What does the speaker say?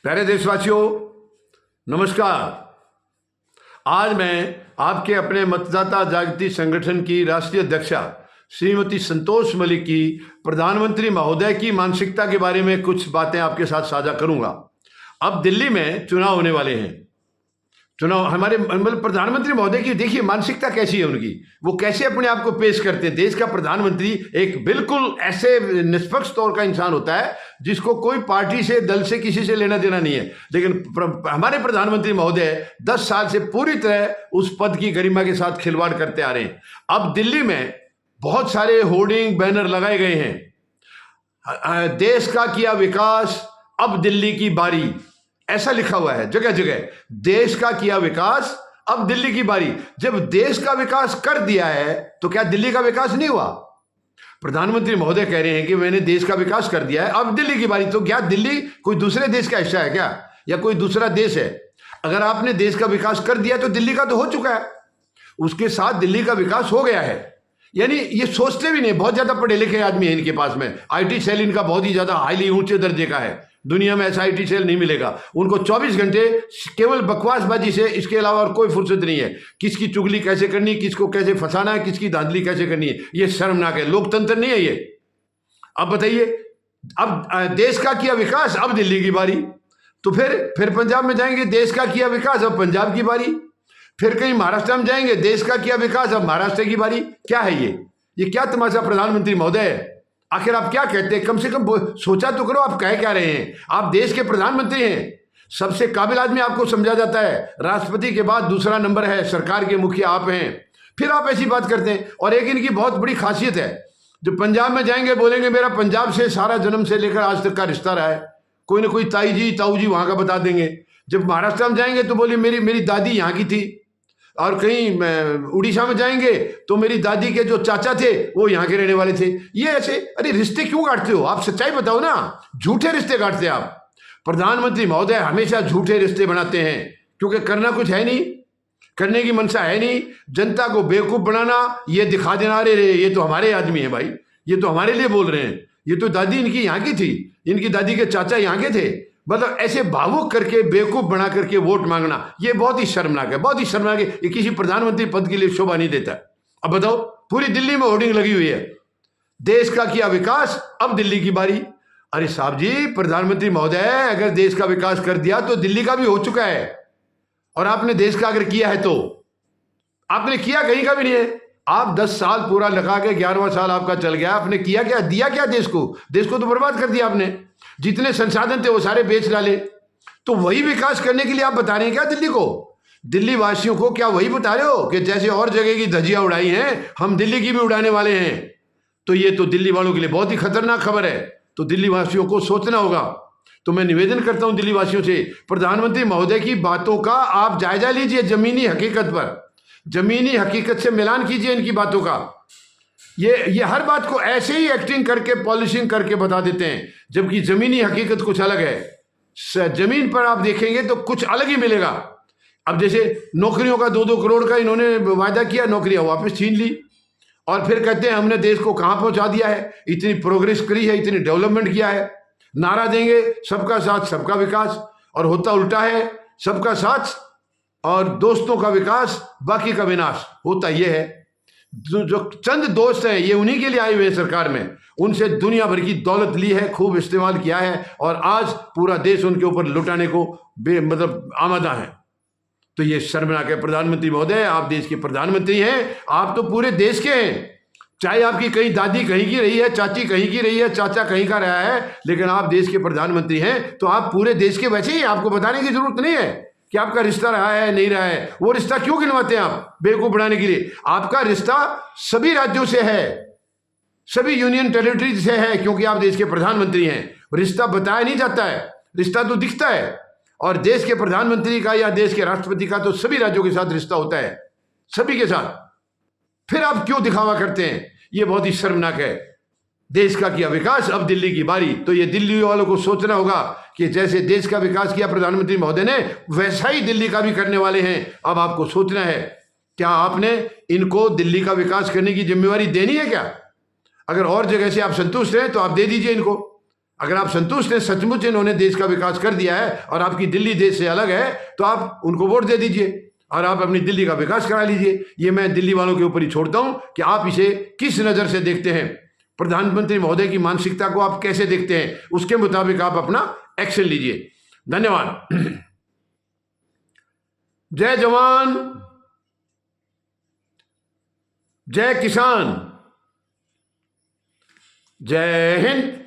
प्यारे देशवासियों, नमस्कार। आज मैं आपके अपने मतदाता जागृति संगठन की राष्ट्रीय अध्यक्षा श्रीमती संतोष मलिक की प्रधानमंत्री महोदय की मानसिकता के बारे में कुछ बातें आपके साथ साझा करूंगा। अब दिल्ली में चुनाव होने वाले हैं। चुनाव हमारे मतलब प्रधानमंत्री महोदय की देखिए मानसिकता कैसी है उनकी, वो कैसे अपने आप को पेश करते हैं। देश का प्रधानमंत्री एक बिल्कुल ऐसे निष्पक्ष तौर का इंसान होता है जिसको कोई पार्टी से, दल से, किसी से लेना देना नहीं है। लेकिन हमारे प्रधानमंत्री महोदय 10 साल से पूरी तरह उस पद की गरिमा के साथ खिलवाड़ करते आ रहे हैं। अब दिल्ली में बहुत सारे होर्डिंग बैनर लगाए गए हैं, देश का किया विकास अब दिल्ली की बारी, ऐसा लिखा हुआ है जगह जगह। देश का किया विकास अब दिल्ली की बारी। जब देश का विकास कर दिया है तो क्या दिल्ली का विकास नहीं हुआ? प्रधानमंत्री महोदय कह रहे हैं कि मैंने देश का विकास कर दिया है, अब दिल्ली की बारी। तो क्या दिल्ली कोई दूसरे देश का हिस्सा है क्या, या कोई दूसरा देश है? अगर आपने देश का विकास कर दिया तो दिल्ली का तो हो चुका है, उसके साथ दिल्ली का विकास हो गया है। यानी ये सोचते भी नहीं। बहुत ज्यादा पढ़े लिखे आदमी है इनके पास में, आईटी सेल इनका बहुत ही ज्यादा हाईली ऊंचे दर्जे का है। दुनिया में ऐसा आईटी सेल नहीं मिलेगा। उनको 24 घंटे केवल बकवासबाजी से, इसके अलावा और कोई फुर्सत नहीं है। किसकी चुगली कैसे करनी, किसको कैसे फंसाना है, किसकी धांधली कैसे करनी है, ये शर्मनाक है। लोकतंत्र नहीं है ये। अब बताइए, अब देश का किया विकास अब दिल्ली की बारी। तो फिर पंजाब में जाएंगे, देश का किया विकास अब पंजाब की बारी। फिर कहीं महाराष्ट्र में जाएंगे, देश का किया विकास अब महाराष्ट्र की बारी। क्या है ये क्या तमाशा प्रधानमंत्री महोदय? आखिर आप क्या कहते हैं? कम से कम सोचा तो करो, आप कह क्या रहे हैं? आप देश के प्रधानमंत्री हैं, सबसे काबिल आदमी आपको समझा जाता है। राष्ट्रपति के बाद दूसरा नंबर है, सरकार के मुखिया आप हैं, फिर आप ऐसी बात करते हैं। और एक इनकी बहुत बड़ी खासियत है, जो पंजाब में जाएंगे बोलेंगे मेरा पंजाब से सारा जन्म से लेकर आज तक का रिश्ता रहा है। कोई ना कोई ताई जी, ताऊ जी वहां का बता देंगे। जब महाराष्ट्र में जाएंगे तो बोले मेरी दादी यहाँ की थी। और कहीं उड़ीसा में जाएंगे तो मेरी दादी के जो चाचा थे वो यहाँ के रहने वाले थे। ये ऐसे, अरे रिश्ते क्यों काटते हो? आप सच्चाई बताओ ना, झूठे रिश्ते काटते हैं आप। प्रधानमंत्री महोदय हमेशा झूठे रिश्ते बनाते हैं, क्योंकि करना कुछ है नहीं, करने की मनसा है नहीं। जनता को बेवकूफ बनाना, ये दिखा देना, अरे ये तो हमारे आदमी है भाई, ये तो हमारे लिए बोल रहे हैं, ये तो दादी इनकी यहाँ की थी, इनकी दादी के चाचा यहाँ के थे। मतलब ऐसे भावुक करके, बेवकूफ बना करके वोट मांगना, ये बहुत ही शर्मनाक है, बहुत ही शर्मनाक है। ये किसी प्रधानमंत्री पद के लिए शोभा नहीं देता। अब बताओ, पूरी दिल्ली में होर्डिंग लगी हुई है, देश का किया विकास अब दिल्ली की बारी। अरे साहब जी, प्रधानमंत्री महोदय, अगर देश का विकास कर दिया तो दिल्ली का भी हो चुका है। और आपने देश का अगर किया है तो आपने किया कहीं का भी नहीं है। आप 10 साल पूरा लगा के 11वां साल आपका चल गया, आपने किया क्या, दिया क्या देश को? देश को तो बर्बाद कर दिया आपने। जितने संसाधन थे वो सारे बेच डाले। तो वही विकास करने के लिए आप बता रहे हैं क्या दिल्ली को, दिल्ली वासियों को? क्या वही बता रहे हो कि जैसे और जगह की धज्जियां उड़ाई हैं, हम दिल्ली की भी उड़ाने वाले हैं? तो ये तो दिल्ली वालों के लिए बहुत ही खतरनाक खबर है। तो दिल्ली वासियों को सोचना होगा। तो मैं निवेदन करता हूं दिल्ली वासियों से, प्रधानमंत्री महोदय की बातों का आप जायजा लीजिए, जमीनी हकीकत पर, जमीनी हकीकत से मिलान कीजिए इनकी बातों का। ये हर बात को ऐसे ही एक्टिंग करके, पॉलिशिंग करके बता देते हैं, जबकि जमीनी हकीकत कुछ अलग है। जमीन पर आप देखेंगे तो कुछ अलग ही मिलेगा। अब जैसे नौकरियों का 2-2 करोड़ का इन्होंने वायदा किया, नौकरियां वापस छीन ली, और फिर कहते हैं हमने देश को कहां पहुंचा दिया है, इतनी प्रोग्रेस करी है, इतनी डेवलपमेंट किया है। नारा देंगे सबका साथ सबका विकास, और होता उल्टा है, सबका साथ और दोस्तों का विकास, बाकी का विनाश। होता यह है, जो चंद दोस्त हैं ये उन्हीं के लिए आए हुए हैं सरकार में, उनसे दुनिया भर की दौलत ली है, खूब इस्तेमाल किया है, और आज पूरा देश उनके ऊपर लुटाने को मतलब आमादा है। तो ये शर्मनाक है। प्रधानमंत्री महोदय, आप देश के प्रधानमंत्री हैं, आप तो पूरे देश के हैं। चाहे आपकी कहीं दादी कहीं की रही है, चाची कहीं की रही है, चाचा कहीं का रहा है, लेकिन आप देश के प्रधानमंत्री हैं तो आप पूरे देश के वैसे ही। आपको बताने की जरूरत नहीं है कि आपका रिश्ता रहा है नहीं रहा है। वो रिश्ता क्यों गिनवाते हैं आप बेवकूफ बनाने के लिए? आपका रिश्ता सभी राज्यों से है, सभी यूनियन टेरिटरी से है, क्योंकि आप देश के प्रधानमंत्री हैं। रिश्ता बताया नहीं जाता है, रिश्ता तो दिखता है। और देश के प्रधानमंत्री का या देश के राष्ट्रपति का तो सभी राज्यों के साथ रिश्ता होता है, सभी के साथ। फिर आप क्यों दिखावा करते हैं? ये बहुत ही शर्मनाक है। देश का किया विकास अब दिल्ली की बारी। तो ये दिल्ली वालों को सोचना होगा कि जैसे देश का विकास किया प्रधानमंत्री महोदय ने, वैसा ही दिल्ली का भी करने वाले हैं। अब आपको सोचना है, क्या आपने इनको दिल्ली का विकास करने की जिम्मेवारी देनी है क्या? अगर और जगह से आप संतुष्ट हैं तो आप दे दीजिए इनको, अगर आप संतुष्ट हैं, सचमुच इन्होंने देश का विकास कर दिया है और आपकी दिल्ली देश से अलग है, तो आप उनको वोट दे दीजिए और आप अपनी दिल्ली का विकास करा लीजिए। ये मैं दिल्ली वालों के ऊपर ही छोड़ता हूं कि आप इसे किस नज़र से देखते हैं, प्रधानमंत्री महोदय की मानसिकता को आप कैसे देखते हैं, उसके मुताबिक आप अपना एक्शन लीजिए। धन्यवाद। जय जवान, जय किसान, जय हिंद।